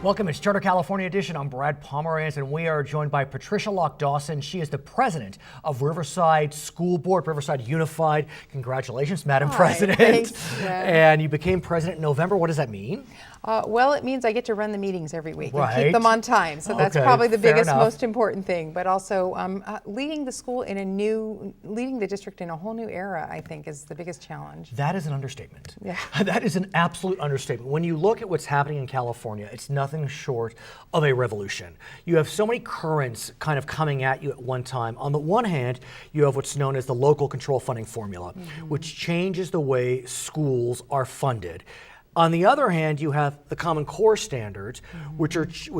Welcome, it's Charter California Edition. I'm Brad Pomerance, and we are joined by Patricia Lock-Dawson. She is the president of Riverside School Board, Riverside Unified. Congratulations, Madam President. Thanks, and you became president in November. What does that mean? Well, it means I get to run the meetings every week and Right. keep them on time. So that's Okay, probably the fair biggest, enough. most important thing. But also leading the school in leading the district in a whole new era, I think, is the biggest challenge. That is an understatement. Yeah. That is an absolute understatement. When you look at what's happening in California, it's nothing short of a revolution. You have so many currents kind of coming at you at one time. On the one hand, you have what's known as the local control funding formula, which changes the way schools are funded. On the other hand, you have the Common Core standards, which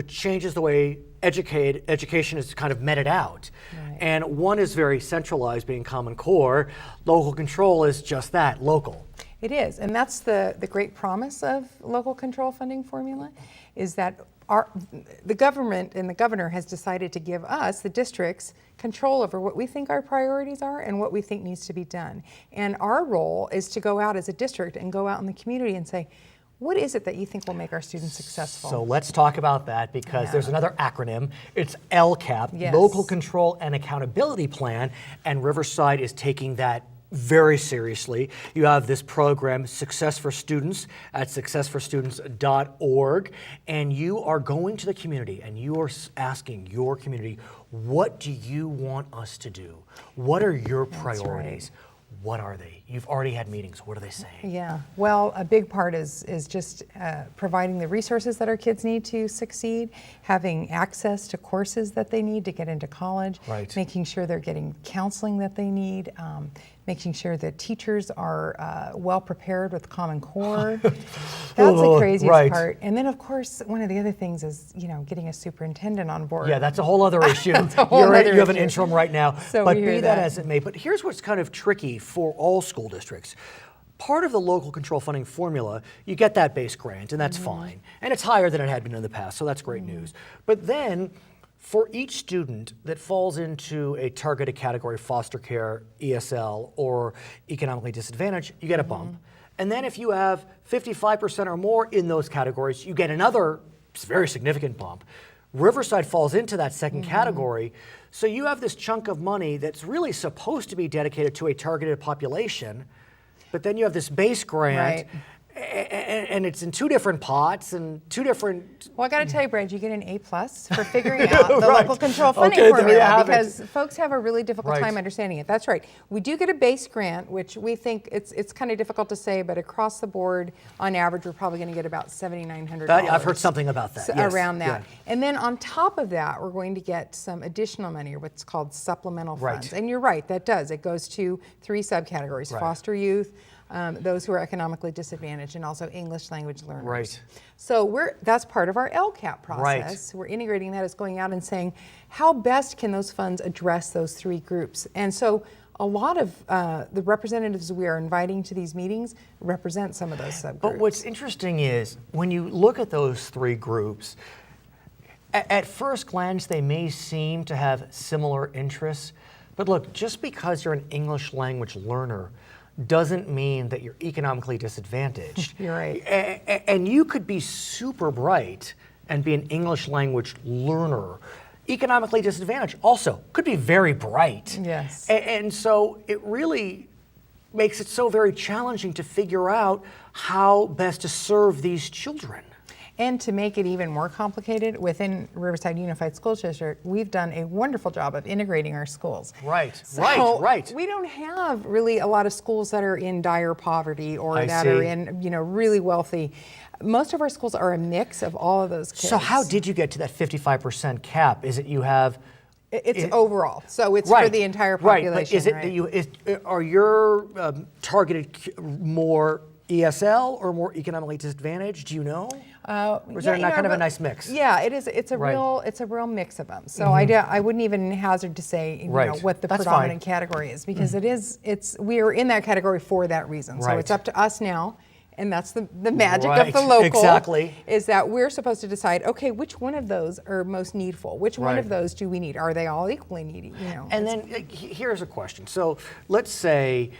changes the way education is kind of meted out. Right. And one is very centralized, being Common Core. Local control is just that, local. It is, and that's the great promise of local control funding formula, is that the government and the governor has decided to give us, the districts, control over what we think our priorities are and what we think needs to be done. And our role is to go out as a district and go out in the community and say, what is it that you think will make our students successful? So let's talk about that, because there's another acronym. It's LCAP, Yes. Local Control and Accountability Plan, and Riverside is taking that very seriously. You have this program, Success for Students, at successforstudents.org, and you are going to the community and you are asking your community, what do you want us to do? What are your priorities? What are they? You've already had meetings. What are they saying? Yeah, well, a big part is just providing the resources that our kids need to succeed, having access to courses that they need to get into college, Right. making sure they're getting counseling that they need, making sure that teachers are well prepared with Common Core. That's the craziest Right. part. And then, of course, one of the other things is, getting a superintendent on board. Yeah, that's a whole other issue. That's a whole You other have an issue. interim right now. So but we hear be that that. as it may, but here's what's kind of tricky for all school districts. Part of the local control funding formula, you get that base grant, and that's fine. And it's higher than it had been in the past, so that's great news. But then, for each student that falls into a targeted category, foster care, ESL, or economically disadvantaged, you get a bump. And then if you have 55% or more in those categories, you get another very significant bump. Riverside falls into that second category. So you have this chunk of money that's really supposed to be dedicated to a targeted population, but then you have this base grant, and it's in two different pots and two different. Well, I got to tell you, Brent, you get an A+ for figuring out the Right. local control funding Okay, there you formula, have it. because folks have a really difficult Right. time understanding it. That's right. We do get a base grant, which we think it's kind of difficult to say, but across the board, on average, we're probably going to get about $7,900. I've heard something about that. Yes. Around that. Yeah. And then on top of that, we're going to get some additional money, or what's called supplemental Right. funds. And you're right, that does. It goes to 3 subcategories: Right. foster youth, those who are economically disadvantaged, and also English language learners. Right. So that's part of our LCAP process. Right. We're integrating that as going out and saying, how best can those funds address those 3 groups? And so a lot of the representatives we are inviting to these meetings represent some of those subgroups. But what's interesting is when you look at those 3 groups, at first glance they may seem to have similar interests. But look, just because you're an English language learner doesn't mean that you're economically disadvantaged. You're right. And you could be super bright and be an English language learner. Economically disadvantaged also could be very bright. Yes. And so it really makes it so very challenging to figure out how best to serve these children. And to make it even more complicated, within Riverside Unified School District, we've done a wonderful job of integrating our schools. Right, So right. We don't have really a lot of schools that are in dire poverty or I that see. are in, really wealthy. Most of our schools are a mix of all of those kids. So how did you get to that 55% cap? Is it you have... It's overall, so it's for the entire population. Right, but is it that are your targeted more ESL or more economically disadvantaged? Do you know? Or is there not kind of a nice mix? Yeah, it is. It's a Right. real mix of them. So I wouldn't even hazard to say Right. what the That's predominant fine. category is, because we are in that category for that reason. So Right. it's up to us now. And that's the magic Right, of the local, exactly. is that we're supposed to decide, okay, which one of those are most needful? Which one Right. of those do we need? Are they all equally needy? And then here's a question. So let's say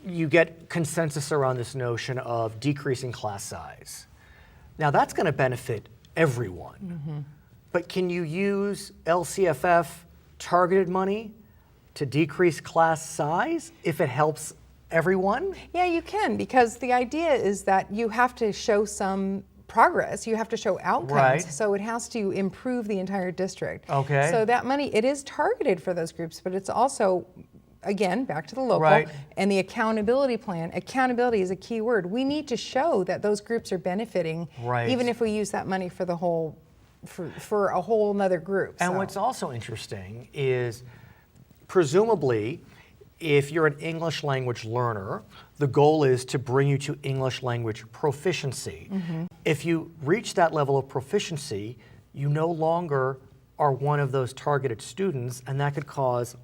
you get consensus around this notion of decreasing class size. Now that's going to benefit everyone. But can you use LCFF targeted money to decrease class size if it helps everyone? Yeah, you can, because the idea is that you have to show some progress, you have to show outcomes, Right. so it has to improve the entire district. Okay. So that money, it is targeted for those groups, but it's also, again, back to the local, Right. and the accountability plan. Accountability is a key word. We need to show that those groups are benefiting, Right. even if we use that money for the whole, for a whole nother group. And so. what's also interesting is, presumably, if you're an English language learner, the goal is to bring you to English language proficiency. If you reach that level of proficiency, you no longer are one of those targeted students, and that could cause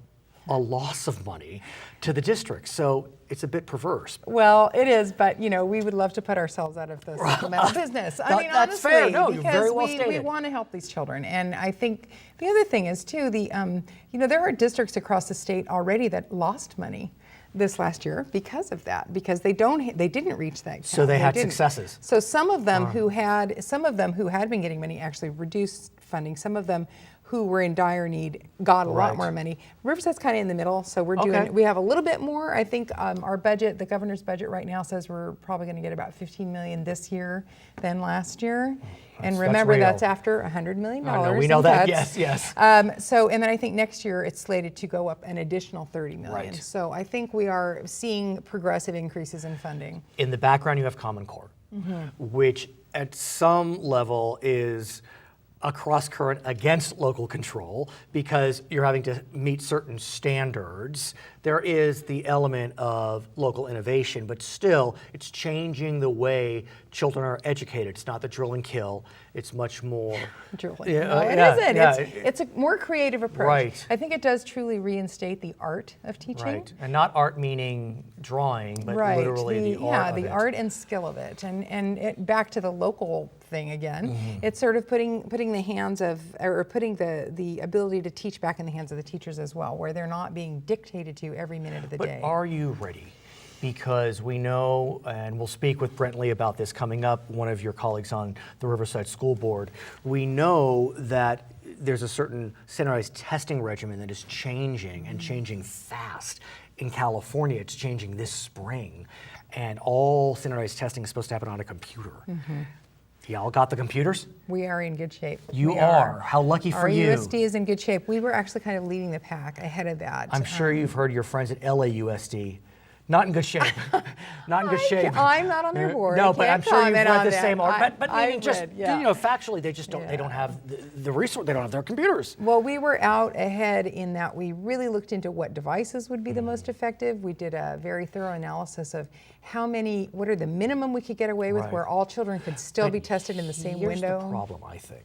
a loss of money to the district. So it's a bit perverse. Well, it is, but you know, we would love to put ourselves out of the supplemental business. I mean, That's honestly, fair. No, you're because very well we stated. want to help these children, and I think the other thing is too, you know, there are districts across the state already that lost money this last year because of that, because they didn't reach that count. So they had didn't. successes. So some of them who had been getting money actually reduced funding. Some of them who were in dire need got a lot Right. more money. Riverside's kind of in the middle, so we're Okay. doing. We have a little bit more. I think our budget, the governor's budget right now says we're probably going to get about 15 million this year than last year. And That's remember, real. that's after $100 million. I know, we know in that. cuts. Yes, yes. So, and then I think next year it's slated to go up an additional 30 million. Right. So I think we are seeing progressive increases in funding. In the background, you have Common Core, which at some level is a cross current against local control because you're having to meet certain standards. There is the element of local innovation, but still it's changing the way children are educated. It's not the drill and kill. It's much more. Julie. Yeah, No, it yeah, isn't. yeah. It's a more creative approach. Right. I think it does truly reinstate the art of teaching. Right, and not art meaning drawing, but Right. literally the art yeah, of the it. art and skill of it, and it, back to the local thing again. It's sort of putting the hands of, or putting the ability to teach back in the hands of the teachers as well, where they're not being dictated to every minute of the day. But are you ready? Because we know, and we'll speak with Brent about this coming up, one of your colleagues on the Riverside School Board, we know that there's a certain standardized testing regimen that is changing and changing fast. In California, it's changing this spring, and all standardized testing is supposed to happen on a computer. Y'all got the computers? We are in good shape. You We are. How lucky for you. Our USD is in good shape. We were actually kind of leading the pack ahead of that. I'm sure you've heard your friends at LAUSD. Not in good shape. Not in good shape. I'm not on their board. No, but I'm Can't sure you've comment read on the that. same article. But I meaning just, read, yeah. you know, factually, they just don't. They don't have the resource. They don't have their computers. Well, we were out ahead in that we really looked into what devices would be the most effective. We did a very thorough analysis of what are the minimum we could get away with, Right. where all children could still be tested in the same Here's window. the problem, I think.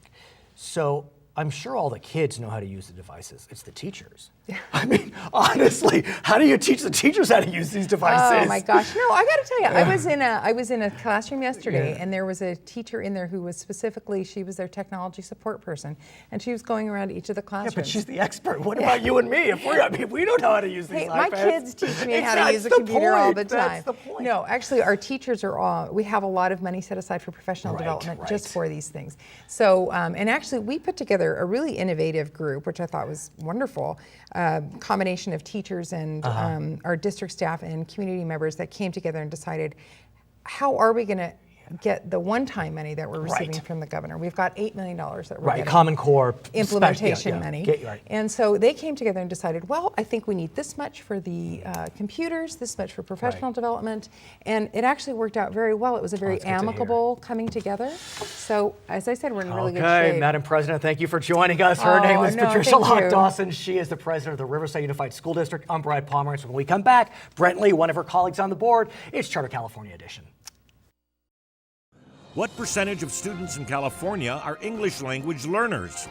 So I'm sure all the kids know how to use the devices. It's the teachers. I mean, honestly, how do you teach the teachers how to use these devices? Oh my gosh! No, I got to tell you, I was in a classroom yesterday, and there was a teacher in there who was she was their technology support person, and she was going around to each of the Yeah, classrooms. but she's the expert. What about you and me? If we don't know how to use these Hey, iPads. my kids teach me how to That's use a the computer all the point. time. That's the point. No, actually, our teachers are all. We have a lot of money set aside for professional Right, development just right. for these things. So, and actually, we put together a really innovative group, which I thought was wonderful. Combination of teachers and our district staff and community members that came together and decided, how are we going to get the one-time money that we're receiving Right. from the governor? We've got $8 million that we're Right, getting. Common Core Implementation yeah, money. Right. And so they came together and decided, well, I think we need this much for the computers, this much for professional Right. development. And it actually worked out very well. It was a very that's good to hear. amicable coming together. So as I said, we're in really good Okay, shape. Madam President, thank you for joining us. Her name is no, Patricia thank you. Lock-Dawson. She is the president of the Riverside Unified School District. I'm Brent Pomerance. When we come back, Brent, one of her colleagues on the board, it's Charter California Edition. What percentage of students in California are English language learners?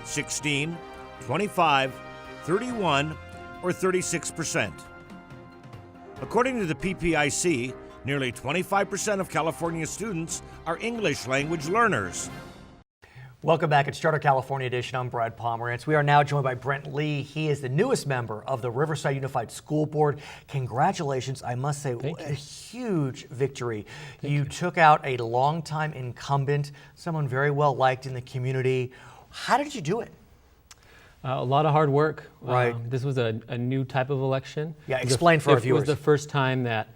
16, 25, 31, or 36%? According to the PPIC, nearly 25% of California students are English language learners. Welcome back. It's Charter California Edition. I'm Brad Pomerance. We are now joined by Brent Lee. He is the newest member of the Riverside Unified School Board. Congratulations. I must say, a huge victory. You took out a longtime incumbent, someone very well liked in the community. How did you do it? A lot of hard work. Right. This was a new type of election. Yeah, explain for our viewers. It was the first time that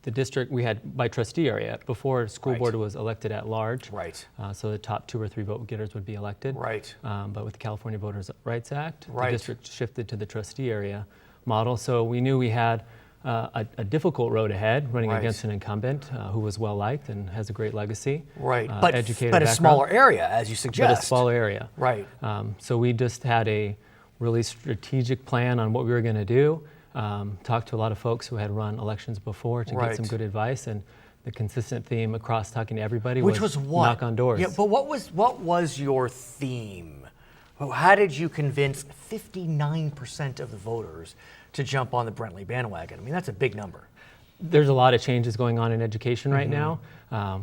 the district, we had by trustee area. Before, school board was elected at large. Right. So the top 2 or 3 vote getters would be elected. Right. But with the California Voters' Rights Act, Right. the district shifted to the trustee area model. So we knew we had a difficult road ahead, running against an incumbent who was well liked and has a great legacy. Right. But a background. Smaller area, as you suggest. But a smaller area. Right. So we just had a really strategic plan on what we were going to do. Talked to a lot of folks who had run elections before to get some good advice, and the consistent theme across talking to everybody was what? Knock on doors. Yeah, but what was your theme? How did you convince 59% of the voters to jump on the Brent Lee bandwagon? I mean, that's a big number. There's a lot of changes going on in education right now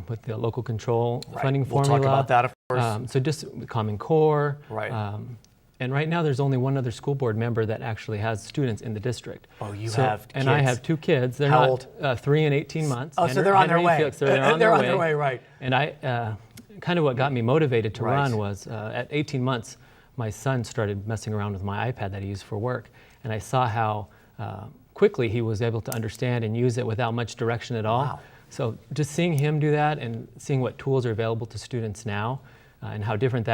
with the local control funding formula. We'll talk about that, of course. So just Common Core. Right. And right now, there's only one other school board member that actually has students in the district. Oh, you have kids. And I have 2 kids. They're How not old? 3 and 18 months. Oh, so they're on their way. Felix, they're on their way, right. And I, kind of what got me motivated to run was at 18 months, my son started messing around with my iPad that he used for work. And I saw how quickly he was able to understand and use it without much direction at all. Wow. So just seeing him do that and seeing what tools are available to students now and how different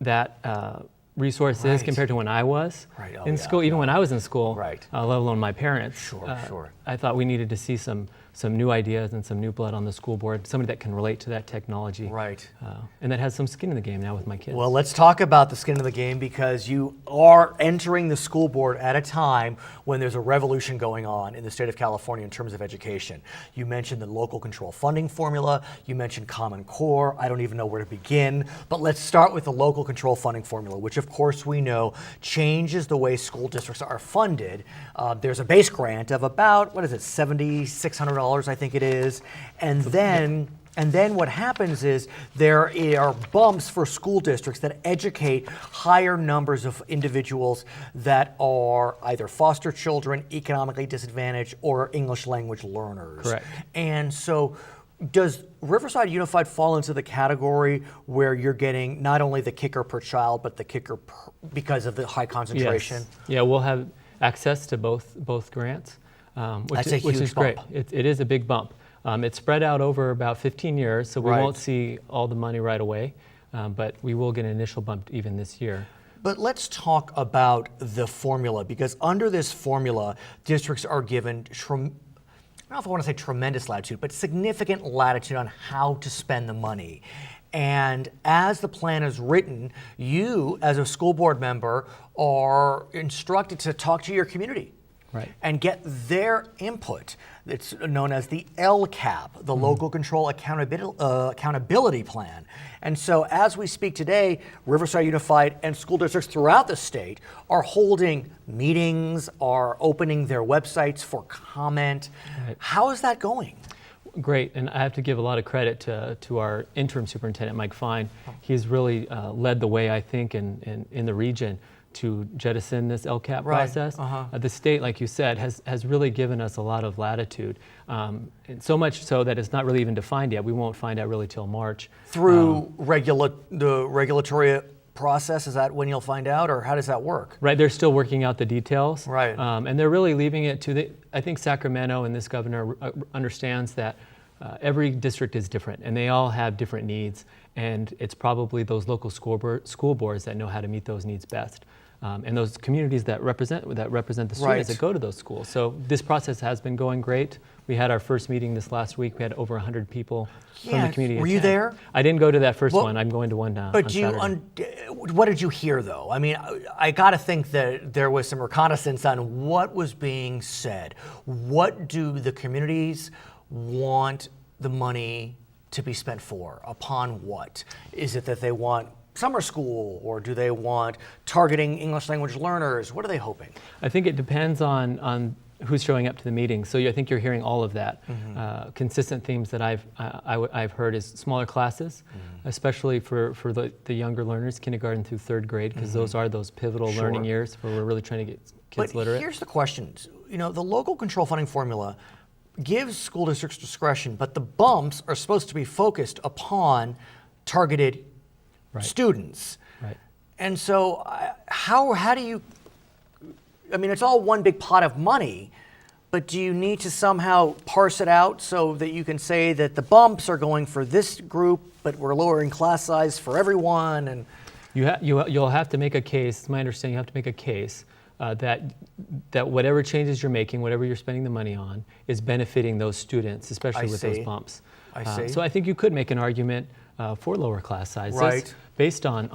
that resource is compared to when I was in school, even when I was in school, let alone my parents. Sure. I thought we needed to see some new ideas and some new blood on the school board, somebody that can relate to that technology. Right. And that has some skin in the game now with my kids. Well, let's talk about the skin of the game, because you are entering the school board at a time when there's a revolution going on in the state of California in terms of education. You mentioned the local control funding formula. You mentioned Common Core. I don't even know where to begin. But let's start with the local control funding formula, which of course we know changes the way school districts are funded. There's a base grant of about, $7,600, I think it is. And then what happens is there are bumps for school districts that educate higher numbers of individuals that are either foster children, economically disadvantaged, or English language learners. Correct. And so does Riverside Unified fall into the category where you're getting not only the kicker per child, but the kicker because of the high concentration? Yes. Yeah, we'll have access to both grants, which is great. It is a big bump. It's spread out over about 15 years, so we won't see all the money right away, but we will get an initial bump even this year. But let's talk about the formula, because under this formula, districts are given, I don't know if I want to say tremendous latitude, but significant latitude on how to spend the money. And as the plan is written, you, as a school board member, are instructed to talk to your community. And get their input. It's known as the LCAP, the Local Control Accountability Plan. And so as we speak today, Riverside Unified and school districts throughout the state are holding meetings, are opening their websites for comment. How is that going? Great, and I have to give a lot of credit to our interim superintendent, Mike Fine. He's really led the way, I think, in the region to jettison this LCAP process. The state, like you said, has really given us a lot of latitude, and so much so that it's not really even defined yet. We won't find out really till March. Through the regulatory process, is that when you'll find out, or how does that work? Right, they're still working out the details. Right. And they're really leaving it to I think Sacramento and this governor understands that every district is different, and they all have different needs, and it's probably those local school boards that know how to meet those needs best. And those communities that represent the students that go to those schools. So this process has been going great. We had our first meeting this last week. We had over 100 people from the community. Were you there? I didn't go to that first one. I'm going to one But on Saturday. What did you hear, though? I mean, I got to think that there was some reconnaissance on what was being said. What do the communities want the money to be spent for? Upon what? Is it that they want summer school, or do they want targeting English language learners? What are they hoping? I think it depends on who's showing up to the meetings. So I think you're hearing all of that. Consistent themes that I've heard is smaller classes, especially for the younger learners, kindergarten through third grade, because those are those pivotal learning years where we're really trying to get kids literate. Here's the question. You know, the local control funding formula gives school districts discretion, but the bumps are supposed to be focused upon targeted students. Right. And so how do you, I mean, it's all one big pot of money, but do you need to somehow parse it out so that you can say that the bumps are going for this group, but we're lowering class size for everyone? And you'll have to make a case, it's my understanding, you have to make a case that whatever changes you're making, whatever you're spending the money on, is benefiting those students, especially with those bumps. I see. So I think you could make an argument for lower class sizes based on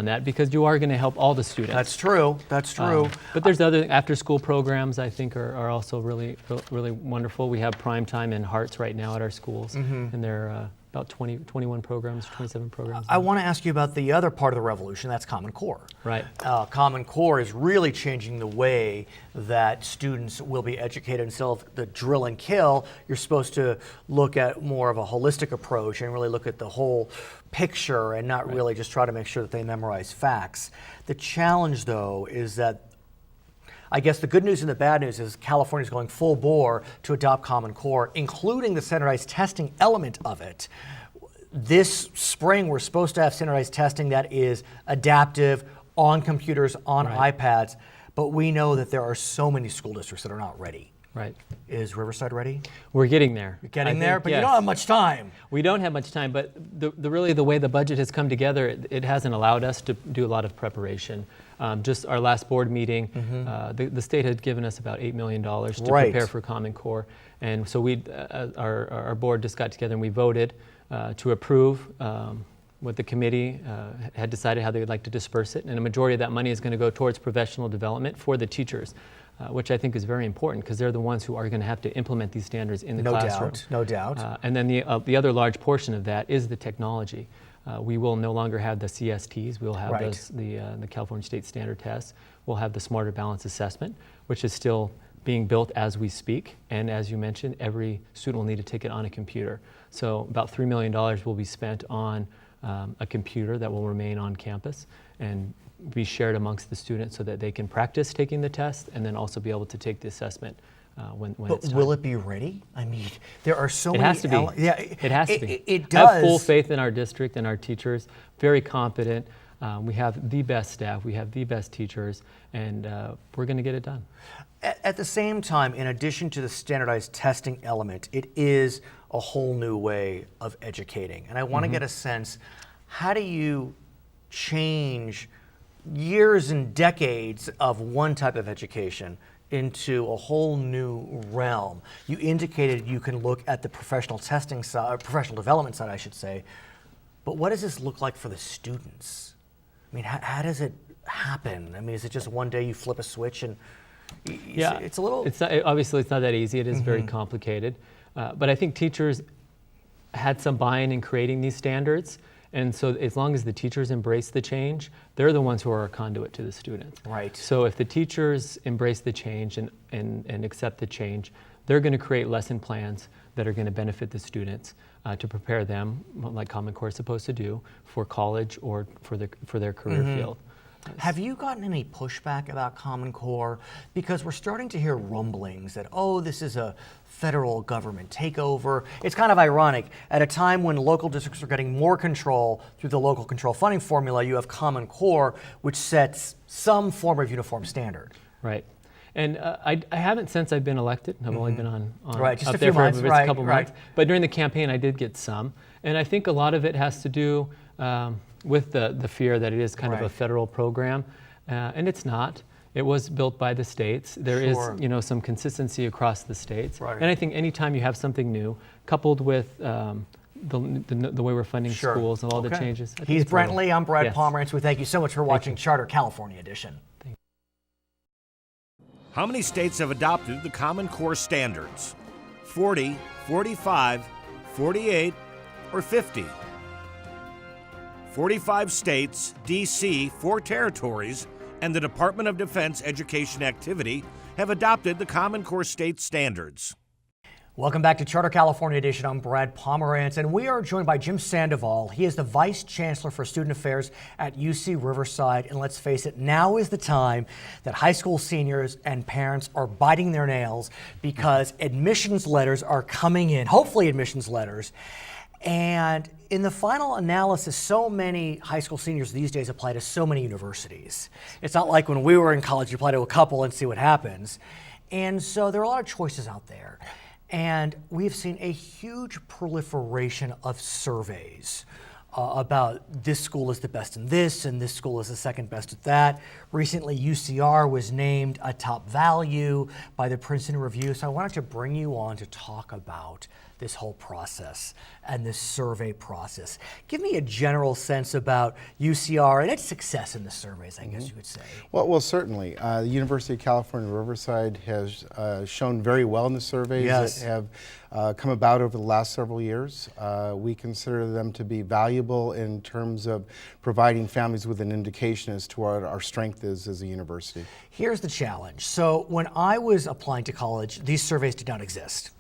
that, because you are going to help all the students. That's true. That's true. But there's other after-school programs I think are also really wonderful. We have Prime Time and Hearts right now at our schools, and they're about 21 programs, 27 programs. I want to ask you about the other part of the revolution, that's Common Core. Right. Common Core is really changing the way that students will be educated. Instead of the drill and kill, you're supposed to look at more of a holistic approach and really look at the whole picture and not really just try to make sure that they memorize facts. The challenge, though, is that I guess the good news and the bad news is California is going full bore to adopt Common Core, including the standardized testing element of it. This spring, we're supposed to have standardized testing that is adaptive, on computers, on iPads, but we know that there are so many school districts that are not ready. Right. Is Riverside ready? We're getting there. You're getting there, but you don't have much time. We don't have much time, but really the way the budget has come together, it hasn't allowed us to do a lot of preparation. Just our last board meeting, the state had given us about $8 million to prepare for Common Core. And so our board just got together and we voted to approve what the committee had decided how they would like to disperse it. And a majority of that money is going to go towards professional development for the teachers, which I think is very important because they're the ones who are going to have to implement these standards in the classroom. No doubt. And then the other large portion of that is the technology. We will no longer have the CSTs. We'll have the California State Standard Tests. We'll have the Smarter Balance Assessment, which is still being built as we speak. And as you mentioned, every student will need a ticket on a computer. So about $3 million will be spent on a computer that will remain on campus and be shared amongst the students so that they can practice taking the test and then also be able to take the assessment when it's time. Will it be ready? I mean, there are so many. It has to be. It has to be. It does. I have full faith in our district and our teachers. Very confident. We have the best staff. We have the best teachers, and we're going to get it done. At the same time, in addition to the standardized testing element, it is a whole new way of educating. And I want to get a sense, how do you change years and decades of one type of education into a whole new realm? You indicated you can look at the professional testing side, or professional development side, I should say, but what does this look like for the students? I mean, how does it happen? I mean, is it just one day you flip a switch and it's a little... Obviously, it's not that easy. It is very complicated. But I think teachers had some buy-in in creating these standards. And so as long as the teachers embrace the change, they're the ones who are a conduit to the students. Right. So if the teachers embrace the change and accept the change, they're going to create lesson plans that are going to benefit the students to prepare them, like Common Core is supposed to do, for college or for their career field. Have you gotten any pushback about Common Core? Because we're starting to hear rumblings that, oh, this is a federal government takeover. It's kind of ironic. At a time when local districts are getting more control through the local control funding formula, you have Common Core, which sets some form of uniform standard. Right. And I haven't since I've been elected. I've only been on just up a there few months, for a couple months. But during the campaign, I did get some. And I think a lot of it has to do with the fear that it is kind of a federal program. And it's not. It was built by the states. There is, some consistency across the states. And I think anytime you have something new, coupled with the way we're funding schools and all the changes. He's Brent Lee. I'm Brad Pomerance. We thank you so much for watching Charter California Edition. How many states have adopted the Common Core standards? 40, 45, 48, or 50? 45 states, D.C., 4 territories, and the Department of Defense Education Activity have adopted the Common Core state standards. Welcome back to Charter California Edition. I'm Brad Pomerance, and we are joined by Jim Sandoval. He is the Vice Chancellor for Student Affairs at UC Riverside. And let's face it, now is the time that high school seniors and parents are biting their nails because admissions letters are coming in, hopefully admissions letters. And in the final analysis, so many high school seniors these days apply to so many universities. It's not like when we were in college, you apply to a couple and see what happens. And so there are a lot of choices out there. And we've seen a huge proliferation of surveys about this school is the best in this and this school is the second best at that. Recently, UCR was named a top value by the Princeton Review. So I wanted to bring you on to talk about this whole process and this survey process. Give me a general sense about UCR and its success in the surveys, I guess you could say. Well, certainly. The University of California, Riverside has shown very well in the surveys that have come about over the last several years. We consider them to be valuable in terms of providing families with an indication as to what our strength is as a university. Here's the challenge. So when I was applying to college, these surveys did not exist.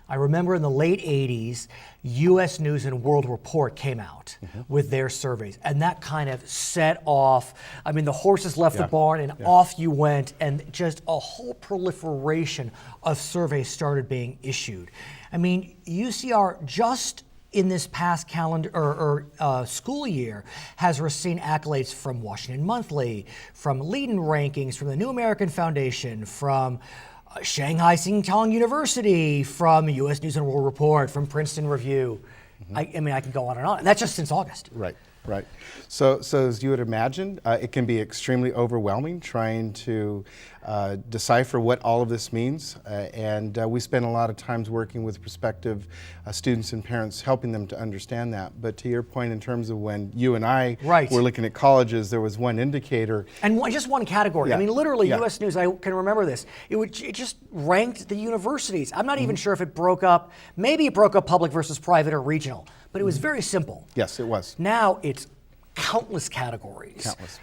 I remember in the late 80s, U.S. News and World Report came out with their surveys, and that kind of set off, I mean, the horses left the barn and off you went, and just a whole proliferation of surveys started being issued. I mean, UCR just in this past calendar or school year has received accolades from Washington Monthly, from Leadin Rankings, from the New American Foundation, from Shanghai Singtong University, from U.S. News and World Report, from Princeton Review. I mean, I can go on and on. And that's just since August. Right. So as you would imagine, it can be extremely overwhelming trying to decipher what all of this means. And we spend a lot of times working with prospective students and parents, helping them to understand that. But to your point, in terms of when you and I were looking at colleges, there was one indicator. And just one category. I mean, literally, U.S. News, I can remember this. It just ranked the universities. I'm not even sure if it broke up. Maybe it broke up public versus private or regional. But it was very simple. Yes, it was. Now it's countless categories. Countless.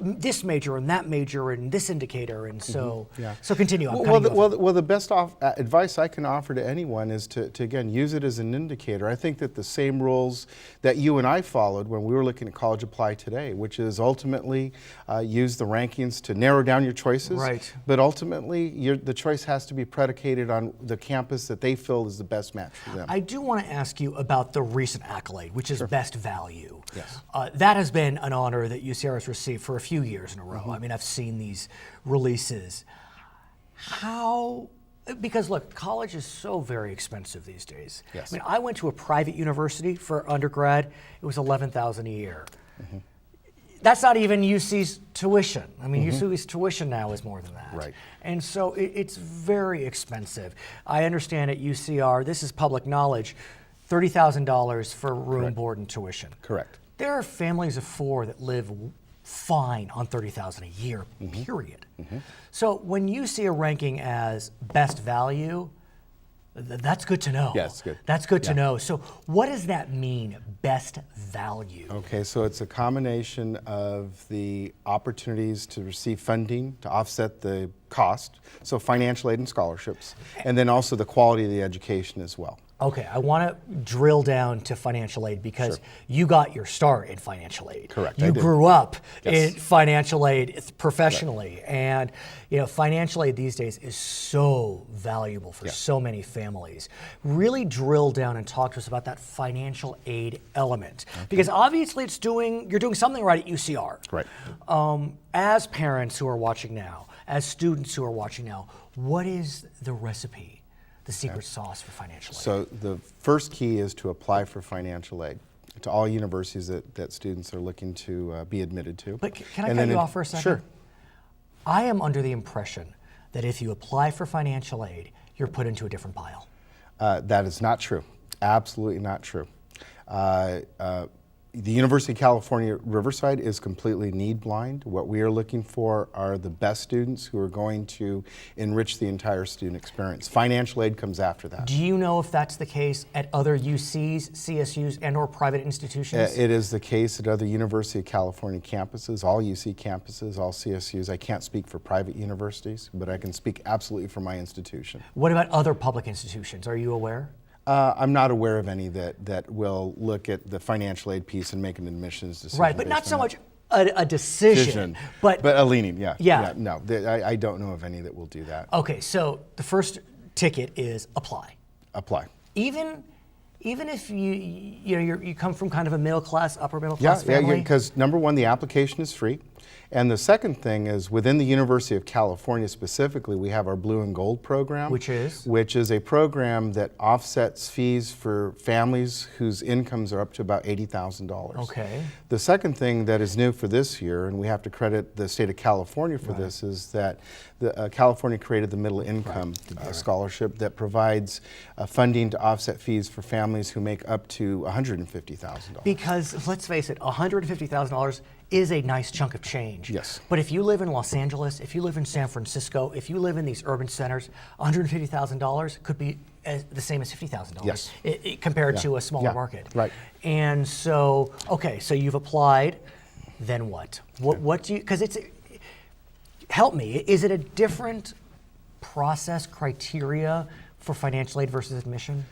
This major and that major and this indicator, and so so continue. Well, the best advice I can offer to anyone is to again use it as an indicator. I think that the same rules that you and I followed when we were looking at college apply today, which is ultimately use the rankings to narrow down your choices. Right. But ultimately, the choice has to be predicated on the campus that they feel is the best match for them. I do want to ask you about the recent accolade, which is Best Value. Yes. That has been an honor that UCR has received for a few years in a row. I mean, I've seen these releases. Because look, college is so very expensive these days. Yes. I mean, I went to a private university for undergrad. It was $11,000 a year. That's not even UC's tuition. I mean, UC's tuition now is more than that. Right. And so it's very expensive. I understand at UCR, this is public knowledge, $30,000 for room, board, and tuition. Correct. There are families of four that live fine on $30,000 a year, period. So when you see a ranking as best value, that's good to know. Yes, good. That's good to know. So what does that mean, best value? Okay, so it's a combination of the opportunities to receive funding to offset the cost, so financial aid and scholarships, and then also the quality of the education as well. Okay, I want to drill down to financial aid because you got your start in financial aid. Correct. You grew up in financial aid professionally, and financial aid these days is so valuable for so many families. Really drill down and talk to us about that financial aid element, because obviously you're doing something right at UCR. Right. As parents who are watching now, as students who are watching now, what is the recipe? The secret sauce for financial aid? So the first key is to apply for financial aid to all universities that students are looking to be admitted to. But can I cut you off for a second? Sure. I am under the impression that if you apply for financial aid, you're put into a different pile. That is not true. Absolutely not true. the University of California, Riverside is completely need blind. What we are looking for are the best students who are going to enrich the entire student experience. Financial aid comes after that. Do you know if that's the case at other UCs, CSUs, and or private institutions? It is the case at other University of California campuses, all UC campuses, all CSUs. I can't speak for private universities, but I can speak absolutely for my institution. What about other public institutions? Are you aware? I'm not aware of any that will look at the financial aid piece and make an admissions decision. Right, but not based so on much a decision, but a leaning, yeah. Yeah. No, I don't know of any that will do that. okay. So the first ticket is apply. Apply. Even if you come from kind of a middle class, upper middle class Yeah, family. because number one, the application is free. And the second thing is within the University of California specifically, we have our Blue and Gold program. Which is? Which is a program that offsets fees for families whose incomes are up to about $80,000. Okay. The second thing that is new for this year, and we have to credit the state of California for this, is that California created the Middle Income Scholarship that provides funding to offset fees for families who make up to $150,000. Because let's face it, $150,000 is a nice chunk of change. Yes. But if you live in Los Angeles, if you live in San Francisco, if you live in these urban centers, $150,000 could be the same as $50,000. Yes. Compared to a smaller Yeah. market. Right. And so, okay, so you've applied. Then what? What do you? Because it's. Help me. Is it a different process criteria for financial aid versus admission?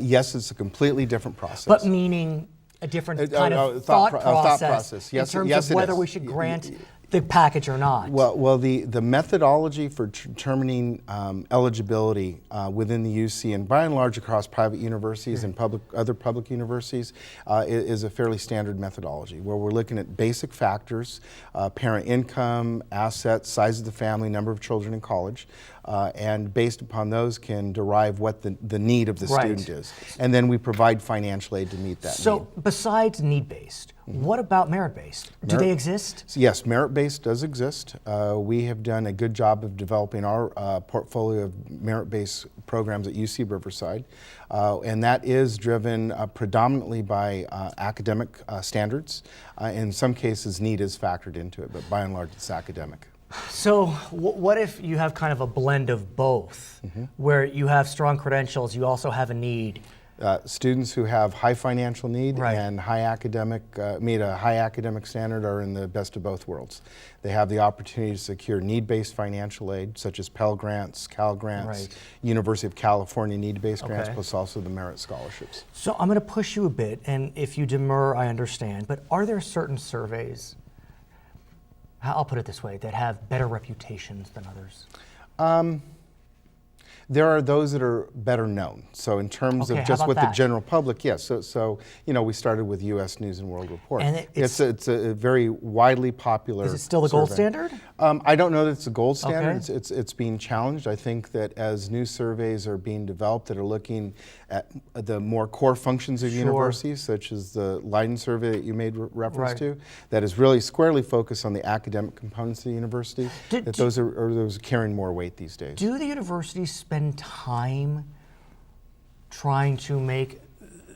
Yes, it's a completely different process. But meaning a different kind of thought process Yes, in terms yes, of it whether is. we should grant the package or not. Well, the methodology for determining eligibility within the UC and by and large across private universities and other public universities is a fairly standard methodology where we're looking at basic factors, parent income, assets, size of the family, number of children in college, and based upon those can derive what the need of the student is. And then we provide financial aid to meet that need. So besides need-based, what about merit-based? Do they exist? Yes, merit-based does exist. We have done a good job of developing our portfolio of merit-based programs at UC Riverside, and that is driven predominantly by academic standards. In some cases, need is factored into it, but by and large, it's academic. So what if you have kind of a blend of both, where you have strong credentials, you also have a need? Students who have high financial need Right. and high academic, meet a high academic standard are in the best of both worlds. They have the opportunity to secure need-based financial aid, such as Pell Grants, Cal Grants, Right. University of California need-based grants, Okay. plus also the merit scholarships. So I'm going to push you a bit, and if you demur, I understand, but are there certain surveys, I'll put it this way, that have better reputations than others? There are those that are better known. So in terms Okay, of how just about with the that? general public, yes. So we started with U.S. News and World Report. And it's a very widely popular. Is it still the gold survey. standard? I don't know that it's a gold standard. Okay. It's being challenged. I think that as new surveys are being developed that are looking at the more core functions of Sure. universities, such as the Leiden survey that you made reference Right. to, that is really squarely focused on the academic components of the university, Did- that those are carrying more weight these days. Do the universities spend time trying to make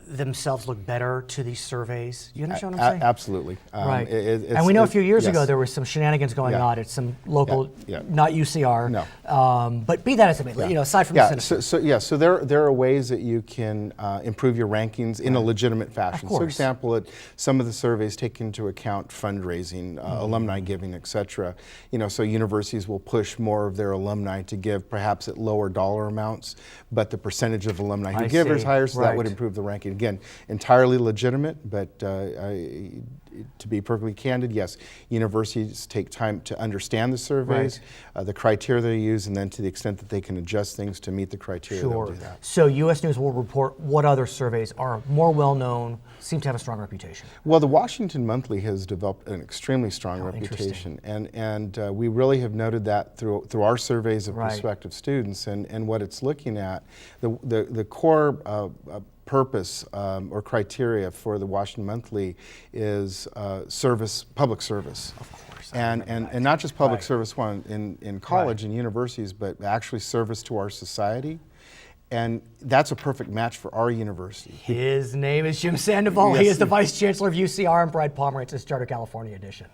themselves look better to these surveys? You understand what I'm saying? Absolutely. Right. And we know a few years ago there was some shenanigans going Yeah. on at some local, Yeah. not UCR. No. But be that as it may, aside from the cynicism. So there are ways that you can improve your rankings in a legitimate fashion. course. For example, some of the surveys take into account fundraising, alumni giving, et cetera. So universities will push more of their alumni to give perhaps at lower dollar amounts, but the percentage of alumni who I give is see. higher, so that would Right. improve the ranking. Again, entirely legitimate, but to be perfectly candid, yes, universities take time to understand the surveys, the criteria they use, and then to the extent that they can adjust things to meet the criteria, they'll Sure. do that. So U.S. News will report what other surveys are more well-known, seem to have a strong reputation. Well, the Washington Monthly has developed an extremely strong interesting. reputation, and we really have noted that through our surveys of Right. prospective students, and what it's looking at, the core purpose or criteria for the Washington Monthly is public service. Of course. And not just public Right. service in college and universities, but actually service to our society. And that's a perfect match for our university. His name is Jim Sandoval. He Yes. is the Vice Chancellor of UCR, and Brent Pomerance is Charter California Edition.